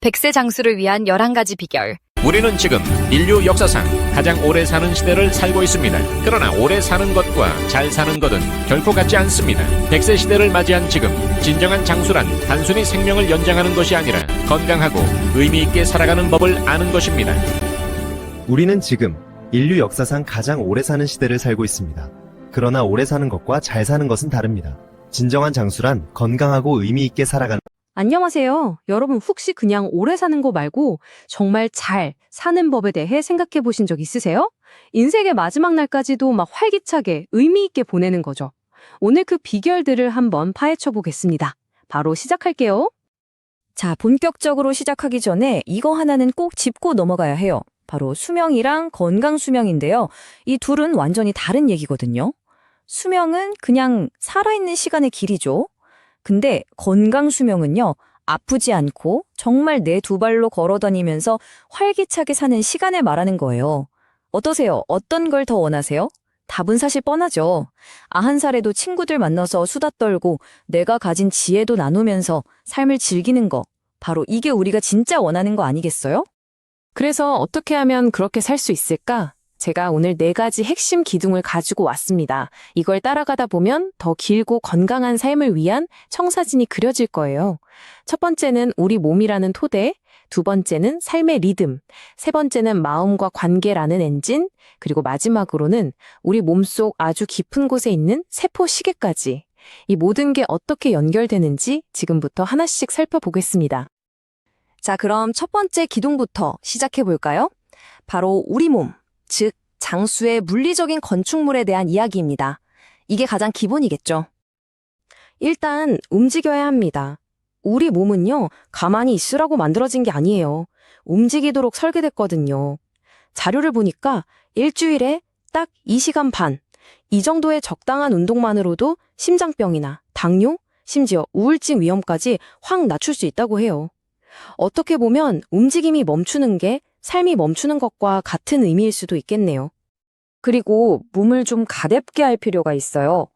100세 장수를 위한 11가지 비결. 우리는 지금 인류 역사상 가장 오래 사는 시대를 살고 있습니다. 그러나 오래 사는 것과 잘 사는 것은 결코 같지 않습니다. 100세 시대를 맞이한 지금 진정한 장수란 단순히 생명을 연장하는 것이 아니라 건강하고 의미 있게 살아가는 법을 아는 것입니다. 우리는 지금 인류 역사상 가장 오래 사는 시대를 살고 있습니다. 그러나 오래 사는 것과 잘 사는 것은 다릅니다. 진정한 장수란 건강하고 의미 있게 살아가는 안녕하세요. 여러분 혹시 그냥 오래 사는 거 말고 정말 잘 사는 법에 대해 생각해 보신 적 있으세요? 인생의 마지막 날까지도 막 활기차게 의미 있게 보내는 거죠. 오늘 그 비결들을 한번 파헤쳐 보겠습니다. 바로 시작할게요. 자, 본격적으로 시작하기 전에 이거 하나는 꼭 짚고 넘어가야 해요. 바로 수명이랑 건강 수명인데요. 이 둘은 완전히 다른 얘기거든요. 수명은 그냥 살아있는 시간의 길이죠. 근데 건강 수명은요, 아프지 않고 정말 내 두 발로 걸어 다니면서 활기차게 사는 시간을 말하는 거예요. 어떠세요? 어떤 걸 더 원하세요? 답은 사실 뻔하죠. 91살에도 친구들 만나서 수다 떨고 내가 가진 지혜도 나누면서 삶을 즐기는 거. 바로 이게 우리가 진짜 원하는 거 아니겠어요? 그래서 어떻게 하면 그렇게 살 수 있을까? 제가 오늘 4가지 핵심 기둥을 가지고 왔습니다. 이걸 따라가다 보면 더 길고 건강한 삶을 위한 청사진이 그려질 거예요. 첫 번째는 우리 몸이라는 토대, 두 번째는 삶의 리듬, 세 번째는 마음과 관계라는 엔진, 그리고 마지막으로는 우리 몸속 아주 깊은 곳에 있는 세포 시계까지. 이 모든 게 어떻게 연결되는지 지금부터 하나씩 살펴보겠습니다. 자, 그럼 첫 번째 기둥부터 시작해 볼까요? 바로 우리 몸. 즉, 장수의 물리적인 건축물에 대한 이야기입니다. 이게 가장 기본이겠죠. 일단 움직여야 합니다. 우리 몸은요, 가만히 있으라고 만들어진 게 아니에요. 움직이도록 설계됐거든요. 자료를 보니까 일주일에 딱 2시간 반, 이 정도의 적당한 운동만으로도 심장병이나 당뇨, 심지어 우울증 위험까지 확 낮출 수 있다고 해요. 어떻게 보면 움직임이 멈추는 게 삶이 멈추는 것과 같은 의미일 수도 있겠네요. 그리고 몸을 좀 가볍게 할 필요가 있어요.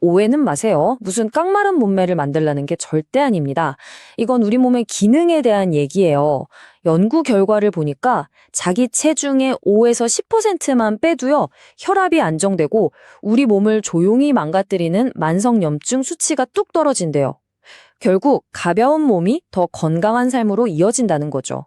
오해는 마세요. 무슨 깡마른 몸매를 만들라는 게 절대 아닙니다. 이건 우리 몸의 기능에 대한 얘기예요. 연구 결과를 보니까 자기 체중의 5에서 10%만 빼도요, 혈압이 안정되고 우리 몸을 조용히 망가뜨리는 만성염증 수치가 뚝 떨어진대요. 결국 가벼운 몸이 더 건강한 삶으로 이어진다는 거죠.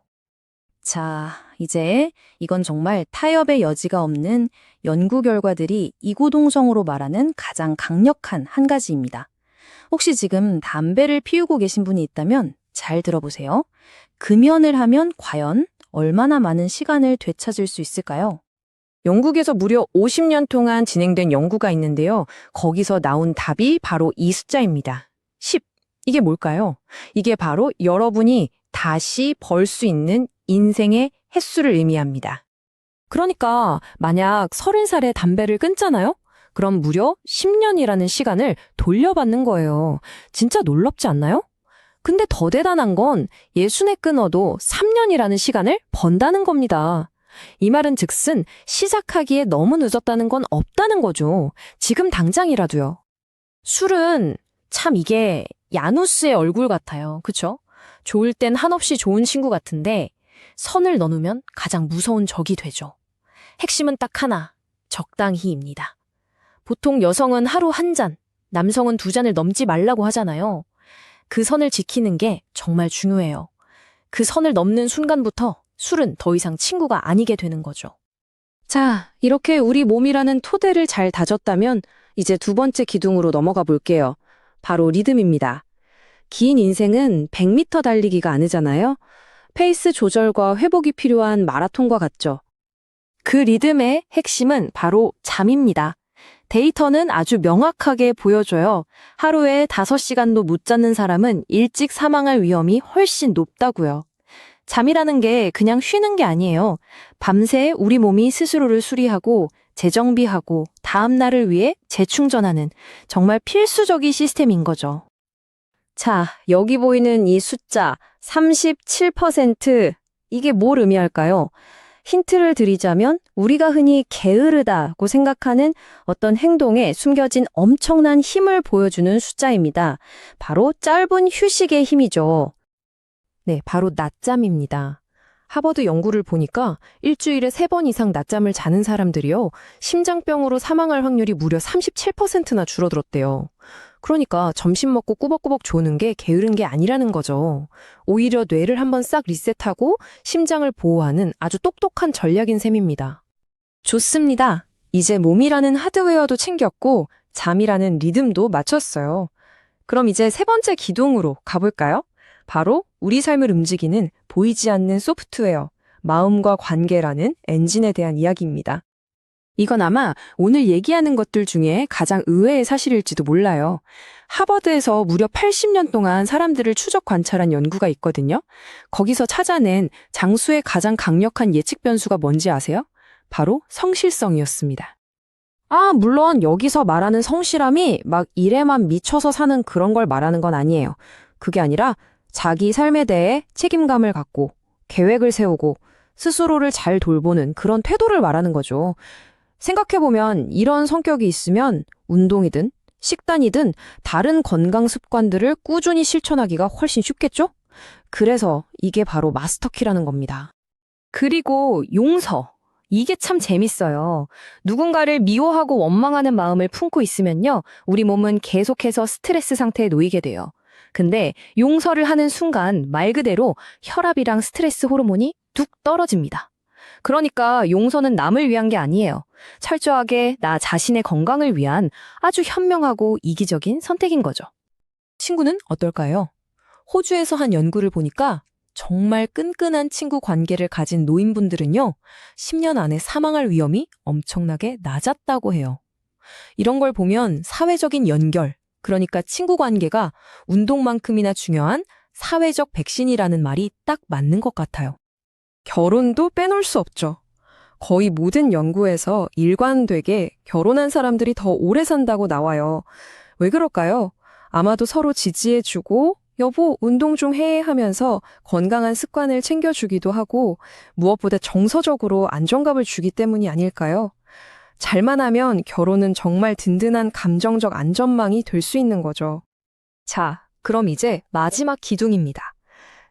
자, 이제 이건 정말 타협의 여지가 없는 연구 결과들이 이구동성으로 말하는 가장 강력한 한 가지입니다. 혹시 지금 담배를 피우고 계신 분이 있다면 잘 들어보세요. 금연을 하면 과연 얼마나 많은 시간을 되찾을 수 있을까요? 영국에서 무려 50년 동안 진행된 연구가 있는데요. 거기서 나온 답이 바로 이 숫자입니다. 10. 이게 뭘까요? 이게 바로 여러분이 다시 벌 수 있는 인생의 횟수를 의미합니다. 그러니까 만약 30살에 담배를 끊잖아요? 그럼 무려 10년이라는 시간을 돌려받는 거예요. 진짜 놀랍지 않나요? 근데 더 대단한 건 60에 끊어도 3년이라는 시간을 번다는 겁니다. 이 말은 즉슨 시작하기에 너무 늦었다는 건 없다는 거죠. 지금 당장이라도요. 술은 참 이게 야누스의 얼굴 같아요. 그쵸? 좋을 땐 한없이 좋은 친구 같은데 선을 넘으면 가장 무서운 적이 되죠. 핵심은 딱 하나, 적당히입니다. 보통 여성은 하루 1잔, 남성은 2잔을 넘지 말라고 하잖아요. 그 선을 지키는 게 정말 중요해요. 그 선을 넘는 순간부터 술은 더 이상 친구가 아니게 되는 거죠. 자, 이렇게 우리 몸이라는 토대를 잘 다졌다면 이제 두 번째 기둥으로 넘어가 볼게요. 바로 리듬입니다. 긴 인생은 100m 달리기가 아니잖아요. 페이스 조절과 회복이 필요한 마라톤과 같죠. 그 리듬의 핵심은 바로 잠입니다. 데이터는 아주 명확하게 보여줘요. 하루에 5시간도 못 자는 사람은 일찍 사망할 위험이 훨씬 높다고요. 잠이라는 게 그냥 쉬는 게 아니에요. 밤새 우리 몸이 스스로를 수리하고 재정비하고 다음 날을 위해 재충전하는 정말 필수적인 시스템인 거죠. 자, 여기 보이는 이 숫자 37%, 이게 뭘 의미할까요? 힌트를 드리자면 우리가 흔히 게으르다고 생각하는 어떤 행동에 숨겨진 엄청난 힘을 보여주는 숫자입니다. 바로 짧은 휴식의 힘이죠. 네, 바로 낮잠입니다. 하버드 연구를 보니까 일주일에 3번 이상 낮잠을 자는 사람들이요, 심장병으로 사망할 확률이 무려 37%나 줄어들었대요. 그러니까 점심 먹고 꾸벅꾸벅 조는 게 게으른 게 아니라는 거죠. 오히려 뇌를 한번 싹 리셋하고 심장을 보호하는 아주 똑똑한 전략인 셈입니다. 좋습니다. 이제 몸이라는 하드웨어도 챙겼고 잠이라는 리듬도 맞췄어요. 그럼 이제 세 번째 기둥으로 가볼까요? 바로 우리 삶을 움직이는 보이지 않는 소프트웨어, 마음과 관계라는 엔진에 대한 이야기입니다. 이건 아마 오늘 얘기하는 것들 중에 가장 의외의 사실일지도 몰라요. 하버드에서 무려 80년 동안 사람들을 추적 관찰한 연구가 있거든요. 거기서 찾아낸 장수의 가장 강력한 예측 변수가 뭔지 아세요? 바로 성실성이었습니다. 물론 여기서 말하는 성실함이 막 일에만 미쳐서 사는 그런 걸 말하는 건 아니에요. 그게 아니라 자기 삶에 대해 책임감을 갖고 계획을 세우고 스스로를 잘 돌보는 그런 태도를 말하는 거죠. 생각해보면 이런 성격이 있으면 운동이든 식단이든 다른 건강 습관들을 꾸준히 실천하기가 훨씬 쉽겠죠? 그래서 이게 바로 마스터키라는 겁니다. 그리고 용서. 이게 참 재밌어요. 누군가를 미워하고 원망하는 마음을 품고 있으면요, 우리 몸은 계속해서 스트레스 상태에 놓이게 돼요. 근데 용서를 하는 순간 말 그대로 혈압이랑 스트레스 호르몬이 뚝 떨어집니다. 그러니까 용서는 남을 위한 게 아니에요. 철저하게 나 자신의 건강을 위한 아주 현명하고 이기적인 선택인 거죠. 친구는 어떨까요? 호주에서 한 연구를 보니까 정말 끈끈한 친구 관계를 가진 노인분들은요, 10년 안에 사망할 위험이 엄청나게 낮았다고 해요. 이런 걸 보면 사회적인 연결, 그러니까 친구 관계가 운동만큼이나 중요한 사회적 백신이라는 말이 딱 맞는 것 같아요. 결혼도 빼놓을 수 없죠. 거의 모든 연구에서 일관되게 결혼한 사람들이 더 오래 산다고 나와요. 왜 그럴까요? 아마도 서로 지지해주고 여보, 운동 좀 해 하면서 건강한 습관을 챙겨주기도 하고 무엇보다 정서적으로 안정감을 주기 때문이 아닐까요? 잘만 하면 결혼은 정말 든든한 감정적 안전망이 될 수 있는 거죠. 자, 그럼 이제 마지막 기둥입니다.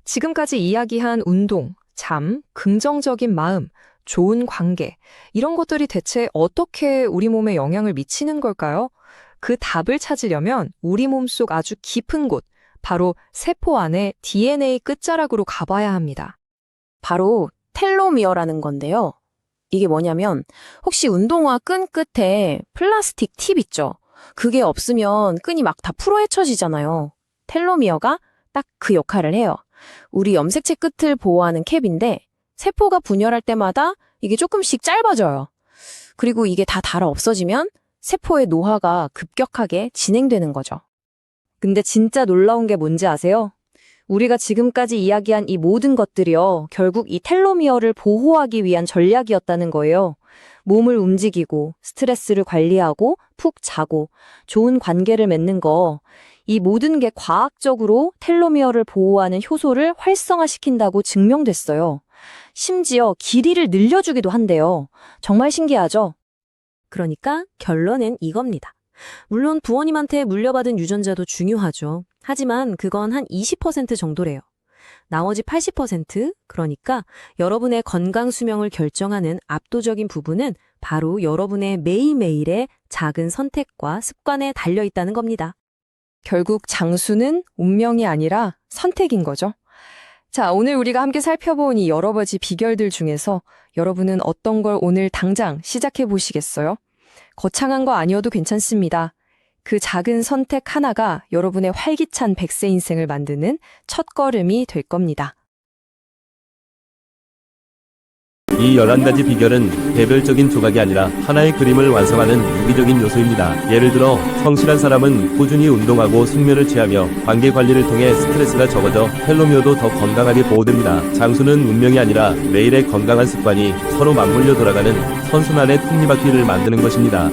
지금까지 이야기한 운동, 잠, 긍정적인 마음, 좋은 관계, 이런 것들이 대체 어떻게 우리 몸에 영향을 미치는 걸까요? 그 답을 찾으려면 우리 몸속 아주 깊은 곳, 바로 세포 안에 DNA 끝자락으로 가봐야 합니다. 바로 텔로미어라는 건데요. 이게 뭐냐면 혹시 운동화 끈 끝에 플라스틱 팁 있죠? 그게 없으면 끈이 막 다 풀어헤쳐지잖아요. 텔로미어가 딱 그 역할을 해요. 우리 염색체 끝을 보호하는 캡인데 세포가 분열할 때마다 이게 조금씩 짧아져요. 그리고 이게 다 닳아 없어지면 세포의 노화가 급격하게 진행되는 거죠. 근데 진짜 놀라운 게 뭔지 아세요? 우리가 지금까지 이야기한 이 모든 것들이요, 결국 이 텔로미어를 보호하기 위한 전략이었다는 거예요. 몸을 움직이고, 스트레스를 관리하고, 푹 자고, 좋은 관계를 맺는 거, 이 모든 게 과학적으로 텔로미어를 보호하는 효소를 활성화시킨다고 증명됐어요. 심지어 길이를 늘려주기도 한대요. 정말 신기하죠? 그러니까 결론은 이겁니다. 물론 부모님한테 물려받은 유전자도 중요하죠. 하지만 그건 한 20% 정도래요. 나머지 80%, 그러니까 여러분의 건강 수명을 결정하는 압도적인 부분은 바로 여러분의 매일매일의 작은 선택과 습관에 달려있다는 겁니다. 결국 장수는 운명이 아니라 선택인 거죠. 자, 오늘 우리가 함께 살펴본 이 여러 가지 비결들 중에서 여러분은 어떤 걸 오늘 당장 시작해 보시겠어요? 거창한 거 아니어도 괜찮습니다. 그 작은 선택 하나가 여러분의 활기찬 100세 인생을 만드는 첫걸음이 될 겁니다. 이 11가지 비결은 개별적인 조각이 아니라 하나의 그림을 완성하는 유기적인 요소입니다. 예를 들어 성실한 사람은 꾸준히 운동하고 숙면을 취하며 관계 관리를 통해 스트레스가 적어져 텔로미어도 더 건강하게 보호됩니다. 장수는 운명이 아니라 매일의 건강한 습관이 서로 맞물려 돌아가는 선순환의 톱니바퀴를 만드는 것입니다.